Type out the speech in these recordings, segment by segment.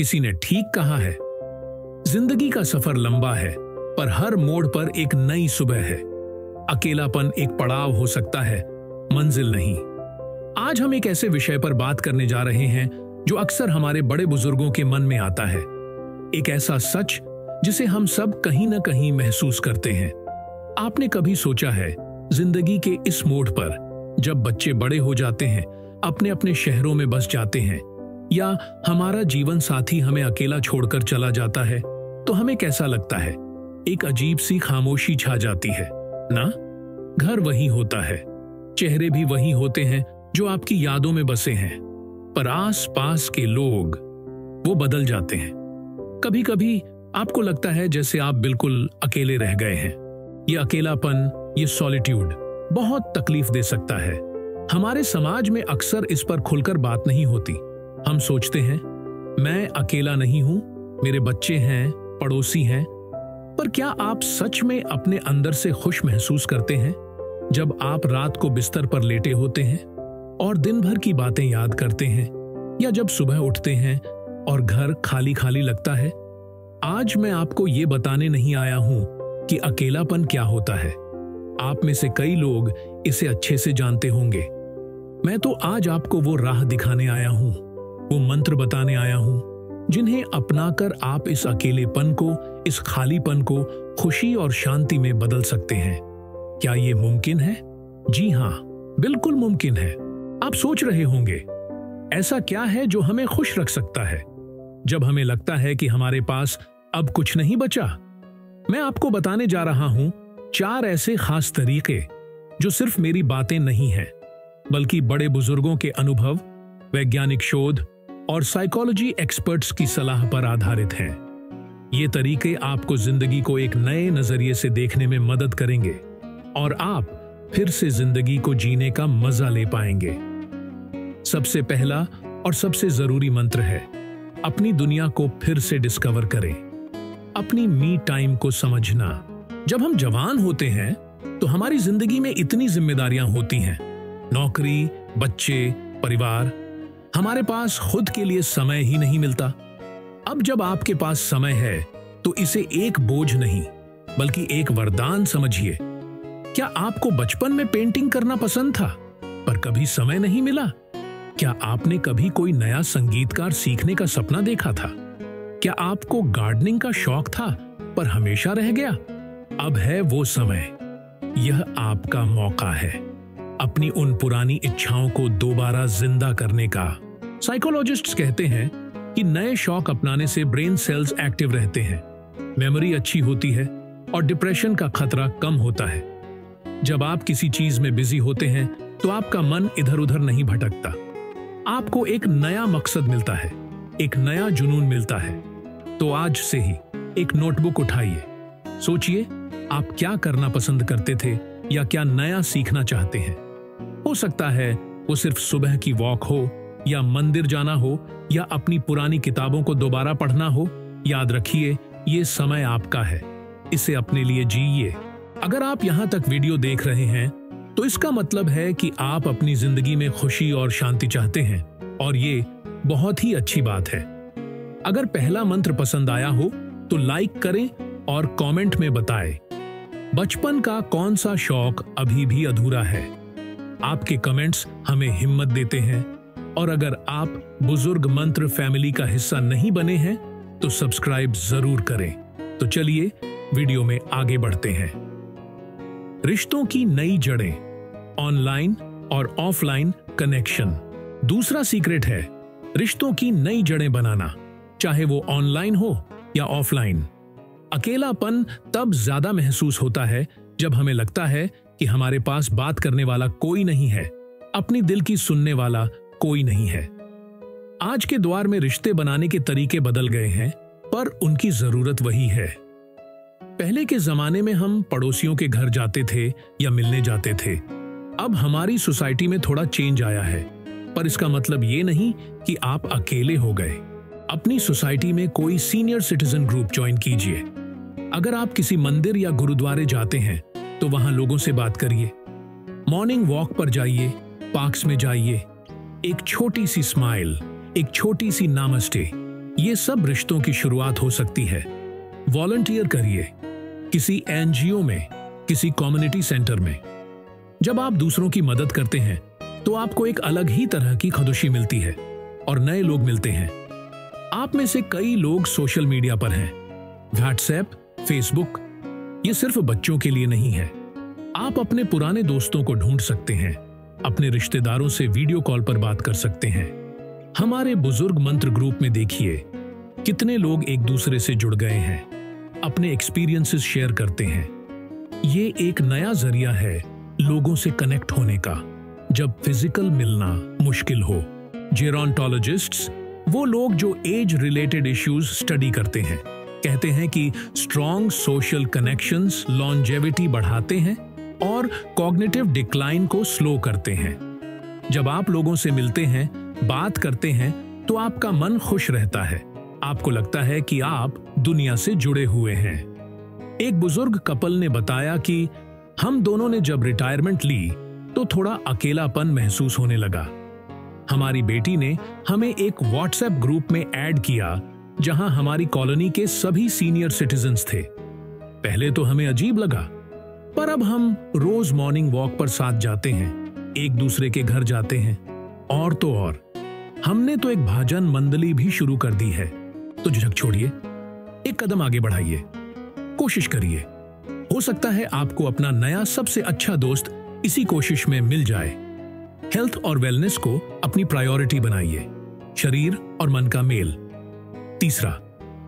किसी ने ठीक कहा है, जिंदगी का सफर लंबा है, पर हर मोड़ पर एक नई सुबह है। अकेलापन एक पड़ाव हो सकता है, मंजिल नहीं। आज हम एक ऐसे विषय पर बात करने जा रहे हैं जो अक्सर हमारे बड़े बुजुर्गों के मन में आता है। एक ऐसा सच जिसे हम सब कहीं ना कहीं महसूस करते हैं। आपने कभी सोचा है, जिंदगी के इस मोड़ पर जब बच्चे बड़े हो जाते हैं, अपने अपने शहरों में बस जाते हैं, या हमारा जीवन साथी हमें अकेला छोड़कर चला जाता है, तो हमें कैसा लगता है? एक अजीब सी खामोशी छा जाती है ना? घर वही होता है, चेहरे भी वही होते हैं जो आपकी यादों में बसे हैं, पर आस पास के लोग वो बदल जाते हैं। कभी कभी आपको लगता है जैसे आप बिल्कुल अकेले रह गए हैं। ये अकेलापन, ये सॉलिट्यूड बहुत तकलीफ दे सकता है। हमारे समाज में अक्सर इस पर खुलकर बात नहीं होती। हम सोचते हैं, मैं अकेला नहीं हूं, मेरे बच्चे हैं, पड़ोसी हैं। पर क्या आप सच में अपने अंदर से खुश महसूस करते हैं जब आप रात को बिस्तर पर लेटे होते हैं और दिन भर की बातें याद करते हैं, या जब सुबह उठते हैं और घर खाली खाली लगता है? आज मैं आपको ये बताने नहीं आया हूं कि अकेलापन क्या होता है। आप में से कई लोग इसे अच्छे से जानते होंगे। मैं तो आज आपको वो राह दिखाने आया हूं, वो मंत्र बताने आया हूं, जिन्हें अपनाकर आप इस अकेलेपन को, इस खालीपन को खुशी और शांति में बदल सकते हैं। क्या ये मुमकिन है? जी हां, बिल्कुल मुमकिन है। आप सोच रहे होंगे, ऐसा क्या है जो हमें खुश रख सकता है जब हमें लगता है कि हमारे पास अब कुछ नहीं बचा? मैं आपको बताने जा रहा हूं 4 ऐसे खास तरीके जो सिर्फ मेरी बातें नहीं हैं, बल्कि बड़े बुजुर्गों के अनुभव, वैज्ञानिक शोध और साइकोलॉजी एक्सपर्ट्स की सलाह पर आधारित हैं। ये तरीके आपको जिंदगी को एक नए नजरिए से देखने में मदद करेंगे और आप फिर से जिंदगी को जीने का मजा ले पाएंगे। सबसे पहला और सबसे जरूरी मंत्र है, अपनी दुनिया को फिर से डिस्कवर करें। अपनी मी टाइम को समझना। जब हम जवान होते हैं तो हमारी जिंदगी में इतनी जिम्मेदारियां होती हैं, नौकरी, बच्चे, परिवार। हमारे पास खुद के लिए समय ही नहीं मिलता। अब जब आपके पास समय है तो इसे एक बोझ नहीं, बल्कि एक वरदान समझिए। क्या आपको बचपन में पेंटिंग करना पसंद था, पर कभी समय नहीं मिला? क्या आपने कभी कोई नया संगीतकार सीखने का सपना देखा था? क्या आपको गार्डनिंग का शौक था, पर हमेशा रह गया? अब है वो समय, यह आपका मौका है अपनी उन पुरानी इच्छाओं को दोबारा जिंदा करने का। साइकोलॉजिस्ट्स कहते हैं कि नए शौक अपनाने से ब्रेन सेल्स एक्टिव रहते हैं, मेमोरी अच्छी होती है और डिप्रेशन का खतरा कम होता है। जब आप किसी चीज में बिजी होते हैं तो आपका मन इधर उधर नहीं भटकता। आपको एक नया मकसद मिलता है, एक नया जुनून मिलता है। तो आज से ही एक नोटबुक उठाइए, सोचिए आप क्या करना पसंद करते थे या क्या नया सीखना चाहते हैं। हो सकता है वो सिर्फ सुबह की वॉक हो, या मंदिर जाना हो, या अपनी पुरानी किताबों को दोबारा पढ़ना हो। याद रखिए, ये समय आपका है, इसे अपने लिए जीइए। अगर आप यहां तक वीडियो देख रहे हैं तो इसका मतलब है कि आप अपनी जिंदगी में खुशी और शांति चाहते हैं, और ये बहुत ही अच्छी बात है। अगर पहला मंत्र पसंद आया हो तो लाइक करें और कमेंट में बताएं बचपन का कौन सा शौक अभी भी अधूरा है। आपके कमेंट्स हमें हिम्मत देते हैं। और अगर आप बुजुर्ग मंत्र फैमिली का हिस्सा नहीं बने हैं तो सब्सक्राइब जरूर करें। तो चलिए वीडियो में आगे बढ़ते हैं। रिश्तों की नई जड़ें, ऑनलाइन और ऑफलाइन कनेक्शन। दूसरा सीक्रेट है रिश्तों की नई जड़ें बनाना, चाहे वो ऑनलाइन हो या ऑफलाइन। अकेलापन तब ज्यादा महसूस होता है जब हमें लगता है कि हमारे पास बात करने वाला कोई नहीं है, अपनी दिल की सुनने वाला कोई नहीं है। आज के दौर में रिश्ते बनाने के तरीके बदल गए हैं, पर उनकी जरूरत वही है। पहले के जमाने में हम पड़ोसियों के घर जाते थे या मिलने जाते थे। अब हमारी सोसाइटी में थोड़ा चेंज आया है, पर इसका मतलब ये नहीं कि आप अकेले हो गए। अपनी सोसाइटी में कोई सीनियर सिटीजन ग्रुप ज्वाइन कीजिए। अगर आप किसी मंदिर या गुरुद्वारे जाते हैं तो वहां लोगों से बात करिए। मॉर्निंग वॉक पर जाइए, पार्क्स में जाइए। एक छोटी सी स्माइल, एक छोटी सी नामस्ते, ये सब रिश्तों की शुरुआत हो सकती है। वॉलंटियर करिए किसी एनजीओ में, किसी कम्युनिटी सेंटर में। जब आप दूसरों की मदद करते हैं तो आपको एक अलग ही तरह की खुशी मिलती है और नए लोग मिलते हैं। आप में से कई लोग सोशल मीडिया पर हैं। व्हाट्सएप, फेसबुक, ये सिर्फ बच्चों के लिए नहीं है। आप अपने पुराने दोस्तों को ढूंढ सकते हैं, अपने रिश्तेदारों से वीडियो कॉल पर बात कर सकते हैं। हमारे बुजुर्ग मंत्र ग्रुप में देखिए कितने लोग एक दूसरे से जुड़ गए हैं, अपने एक्सपीरियंसेस शेयर करते हैं। ये एक नया जरिया है लोगों से कनेक्ट होने का जब फिजिकल मिलना मुश्किल हो। जेरोंटोलॉजिस्ट्स, वो लोग जो एज रिलेटेड इश्यूज स्टडी करते हैं, कहते हैं कि स्ट्रॉन्ग सोशल कनेक्शंस लॉन्जेविटी बढ़ाते हैं और कॉग्निटिव डिक्लाइन को स्लो करते हैं। जब आप लोगों से मिलते हैं, बात करते हैं, तो आपका मन खुश रहता है। आपको लगता है कि आप दुनिया से जुड़े हुए हैं। एक बुजुर्ग कपल ने बताया कि हम दोनों ने जब रिटायरमेंट ली तो थोड़ा अकेलापन महसूस होने लगा। हमारी बेटी ने हमें एक व्हाट्सएप ग्रुप में ऐड किया जहां हमारी कॉलोनी के सभी सीनियर सिटीजन्स थे। पहले तो हमें अजीब लगा, पर अब हम रोज मॉर्निंग वॉक पर साथ जाते हैं, एक दूसरे के घर जाते हैं, और तो और हमने तो एक भजन मंडली भी शुरू कर दी है। तो झिझक छोड़िए, एक कदम आगे बढ़ाइए, कोशिश करिए। हो सकता है आपको अपना नया सबसे अच्छा दोस्त इसी कोशिश में मिल जाए। हेल्थ और वेलनेस को अपनी प्रायोरिटी बनाइए, शरीर और मन का मेल। तीसरा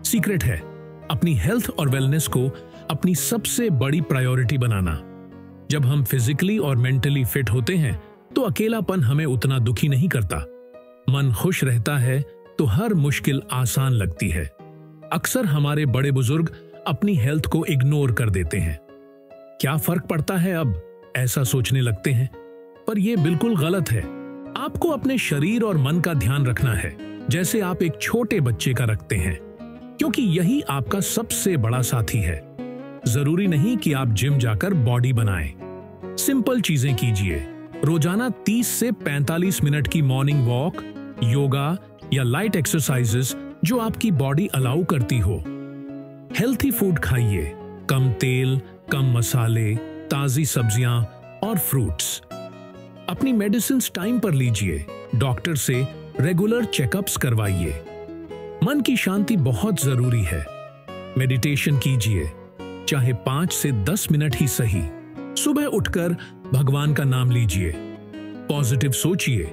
सीक्रेट है अपनी हेल्थ और वेलनेस को अपनी सबसे बड़ी प्रायोरिटी बनाना। जब हम फिजिकली और मेंटली फिट होते हैं तो अकेलापन हमें उतना दुखी नहीं करता। मन खुश रहता है तो हर मुश्किल आसान लगती है। अक्सर हमारे बड़े बुजुर्ग अपनी हेल्थ को इग्नोर कर देते हैं। क्या फर्क पड़ता है अब, ऐसा सोचने लगते हैं, पर यह बिल्कुल गलत है। आपको अपने शरीर और मन का ध्यान रखना है जैसे आप एक छोटे बच्चे का रखते हैं, क्योंकि यही आपका सबसे बड़ा साथी है। जरूरी नहीं कि आप जिम जाकर बॉडी बनाएं। सिंपल चीजें कीजिए। रोजाना 30 से 45 मिनट की मॉर्निंग वॉक, योगा या लाइट एक्सरसाइजेस जो आपकी बॉडी अलाउ करती हो। हेल्थी फूड खाइए, कम तेल, कम मसाले, ताजी सब्जियां और फ्रूट्स। अपनी मेडिसिन टाइम पर लीजिए, डॉक्टर से रेगुलर चेकअप्स करवाइए। मन की शांति बहुत जरूरी है। मेडिटेशन कीजिए, चाहे 5 से 10 मिनट ही सही। सुबह उठकर भगवान का नाम लीजिए, पॉजिटिव सोचिए।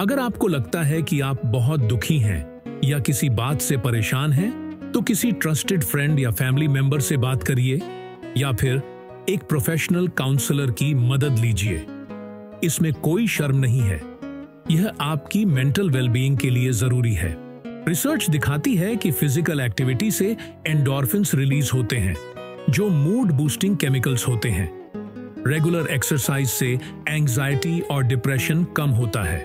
अगर आपको लगता है कि आप बहुत दुखी हैं या किसी बात से परेशान हैं, तो किसी ट्रस्टेड फ्रेंड या फैमिली मेंबर से बात करिए या फिर एक प्रोफेशनल काउंसलर की मदद लीजिए। इसमें कोई शर्म नहीं है, यह आपकी मेंटल वेलबीइंग के लिए जरूरी है। रिसर्च दिखाती है कि फिजिकल एक्टिविटी से एंडोर्फिन्स रिलीज होते हैं जो मूड बूस्टिंग केमिकल्स होते हैं। रेगुलर एक्सरसाइज से एंजाइटी और डिप्रेशन कम होता है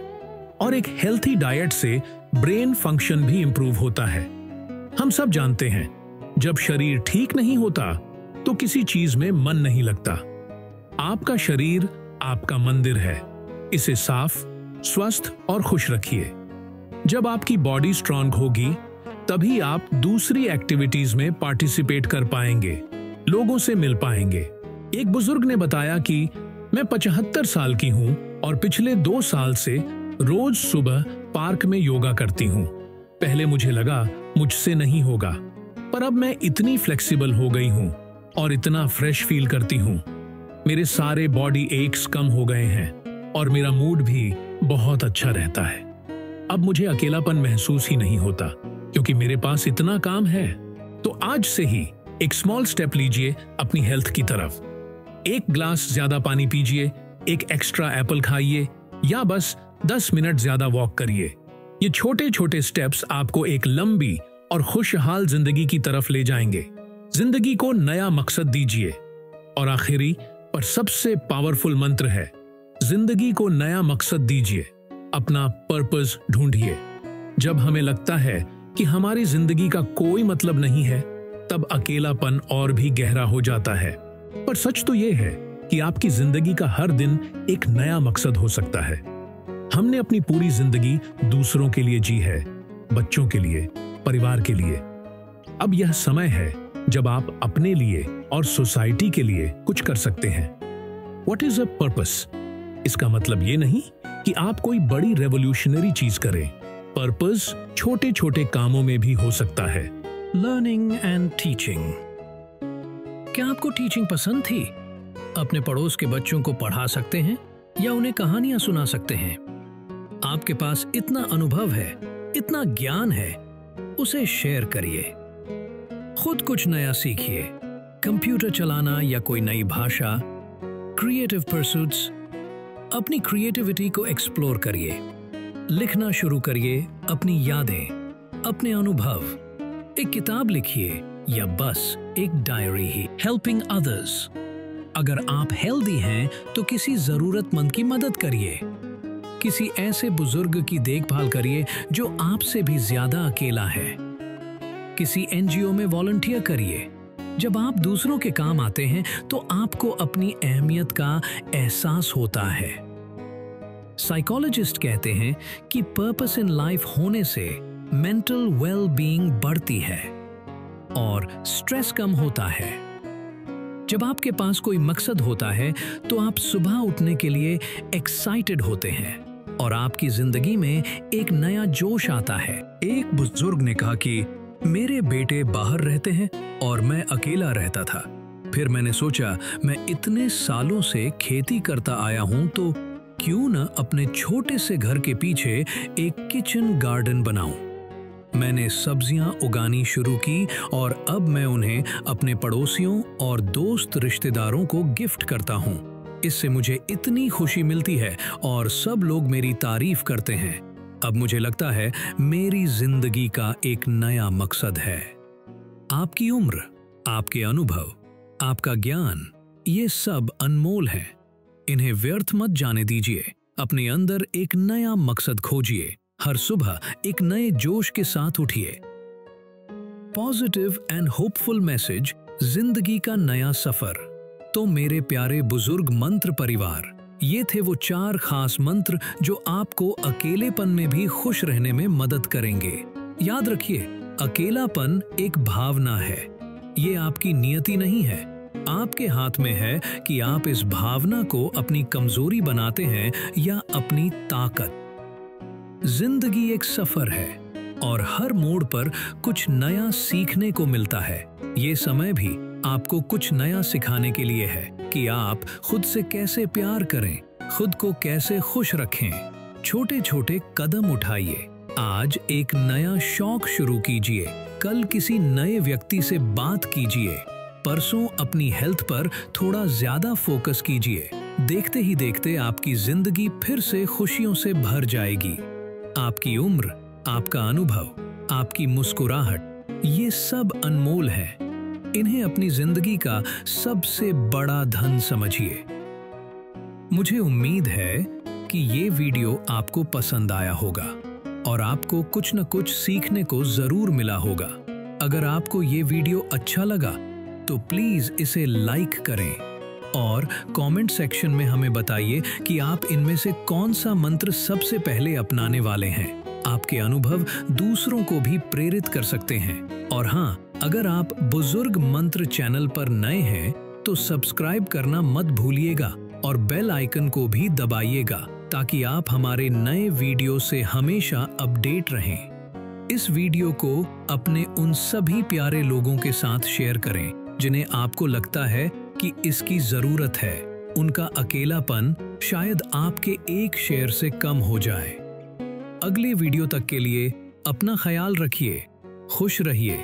और एक हेल्थी डाइट से ब्रेन फंक्शन भी इंप्रूव होता है। हम सब जानते हैं, जब शरीर ठीक नहीं होता तो किसी चीज में मन नहीं लगता। आपका शरीर आपका मंदिर है, इसे साफ, स्वस्थ और खुश रखिए। जब आपकी बॉडी स्ट्रांग होगी तभी आप दूसरी एक्टिविटीज में पार्टिसिपेट कर पाएंगे, लोगों से मिल पाएंगे। एक बुजुर्ग ने बताया कि मैं 75 साल की हूं और पिछले 2 साल से रोज सुबह पार्क में योगा करती हूं। पहले मुझे लगा मुझसे नहीं होगा, पर अब मैं इतनी फ्लेक्सिबल हो गई हूं और इतना फ्रेश फील करती हूं। मेरे सारे बॉडी एक्स कम हो गए हैं और मेरा मूड भी बहुत अच्छा रहता है। अब मुझे अकेलापन महसूस ही नहीं होता क्योंकि मेरे पास इतना काम है। तो आज से ही एक स्मॉल स्टेप लीजिए अपनी हेल्थ की तरफ। 1 ग्लास ज्यादा पानी पीजिए, एक एक्स्ट्रा एप्पल खाइए या बस 10 मिनट ज्यादा वॉक करिए। ये छोटे छोटे स्टेप्स आपको एक लंबी और खुशहाल जिंदगी की तरफ ले जाएंगे। जिंदगी को नया मकसद दीजिए। और आखिरी पर सबसे पावरफुल मंत्र है, जिंदगी को नया मकसद दीजिए, अपना पर्पस ढूंढिए। जब हमें लगता है कि हमारी जिंदगी का कोई मतलब नहीं है, तब अकेलापन और भी गहरा हो जाता है। पर सच तो यह है कि आपकी जिंदगी का हर दिन एक नया मकसद हो सकता है। हमने अपनी पूरी जिंदगी दूसरों के लिए जी है, बच्चों के लिए, परिवार के लिए। अब यह समय है जब आप अपने लिए और सोसाइटी के लिए कुछ कर सकते हैं। What is a purpose? इसका मतलब ये नहीं कि आप कोई बड़ी रेवोल्यूशनरी चीज करें। पर्पस छोटे छोटे कामों में भी हो सकता है। Learning and teaching. क्या आपको टीचिंग पसंद थी? अपने पड़ोस के बच्चों को पढ़ा सकते हैं या उन्हें कहानियां सुना सकते हैं। आपके पास इतना अनुभव है, इतना ज्ञान है, उसे शेयर करिए। खुद कुछ नया सीखिए, कंप्यूटर चलाना या कोई नई भाषा। क्रिएटिव परसूट्स, अपनी क्रिएटिविटी को एक्सप्लोर करिए। लिखना शुरू करिए अपनी यादें, अपने अनुभव। एक किताब लिखिए या बस एक डायरी ही। Helping others. अगर आप हेल्दी हैं तो किसी जरूरतमंद की मदद करिए। किसी ऐसे बुजुर्ग की देखभाल करिए जो आपसे भी ज्यादा अकेला है। किसी एनजीओ में वॉलंटियर करिए। जब आप दूसरों के काम आते हैं तो आपको अपनी अहमियत का एहसास होता है। साइकोलॉजिस्ट कहते हैं कि पर्पस इन लाइफ होने से मेंटल वेल बीइंग बढ़ती है और स्ट्रेस कम होता है। जब आपके पास कोई मकसद होता है तो आप सुबह उठने के लिए एक्साइटेड होते हैं और आपकी जिंदगी में एक नया जोश आता है। एक बुजुर्ग ने कहा कि मेरे बेटे बाहर रहते हैं और मैं अकेला रहता था। फिर मैंने सोचा मैं इतने सालों से खेती करता आया हूं तो क्यों न अपने छोटे से घर के पीछे एक किचन गार्डन बनाऊं। मैंने सब्जियां उगानी शुरू की और अब मैं उन्हें अपने पड़ोसियों और दोस्त रिश्तेदारों को गिफ्ट करता हूं। इससे मुझे इतनी खुशी मिलती है और सब लोग मेरी तारीफ करते हैं। अब मुझे लगता है मेरी जिंदगी का एक नया मकसद है। आपकी उम्र, आपके अनुभव, आपका ज्ञान, ये सब अनमोल हैं। इन्हें व्यर्थ मत जाने दीजिए। अपने अंदर एक नया मकसद खोजिए। हर सुबह एक नए जोश के साथ उठिए। पॉजिटिव एंड होपफुल मैसेज, जिंदगी का नया सफर। तो मेरे प्यारे बुजुर्ग मंत्र परिवार, ये थे वो 4 खास मंत्र जो आपको अकेलेपन में भी खुश रहने में मदद करेंगे। याद रखिए, अकेलापन एक भावना है, ये आपकी नियति नहीं है। आपके हाथ में है कि आप इस भावना को अपनी कमजोरी बनाते हैं या अपनी ताकत। जिंदगी एक सफर है और हर मोड़ पर कुछ नया सीखने को मिलता है। ये समय भी आपको कुछ नया सिखाने के लिए है कि आप खुद से कैसे प्यार करें, खुद को कैसे खुश रखें। छोटे छोटे कदम उठाइए। आज एक नया शौक शुरू कीजिए। कल किसी नए व्यक्ति से बात कीजिए। परसों अपनी हेल्थ पर थोड़ा ज्यादा फोकस कीजिए। देखते ही देखते आपकी जिंदगी फिर से खुशियों से भर जाएगी। आपकी उम्र, आपका अनुभव, आपकी मुस्कुराहट, ये सब अनमोल है। इन्हें अपनी जिंदगी का सबसे बड़ा धन समझिए। मुझे उम्मीद है कि ये वीडियो आपको पसंद आया होगा और आपको कुछ न कुछ सीखने को जरूर मिला होगा। अगर आपको ये वीडियो अच्छा लगा तो प्लीज इसे लाइक करें और कमेंट सेक्शन में हमें बताइए कि आप इनमें से कौन सा मंत्र सबसे पहले अपनाने वाले हैं। आपके अनुभव दूसरों को भी प्रेरित कर सकते हैं। और हाँ, अगर आप बुजुर्ग मंत्र चैनल पर नए हैं तो सब्सक्राइब करना मत भूलिएगा और बेल आइकन को भी दबाइएगा ताकि आप हमारे नए वीडियो से हमेशा अपडेट रहें। इस वीडियो को अपने उन सभी प्यारे लोगों के साथ शेयर करें जिन्हें आपको लगता है कि इसकी जरूरत है। उनका अकेलापन शायद आपके एक शेयर से कम हो जाए। अगले वीडियो तक के लिए अपना ख्याल रखिए, खुश रहिए।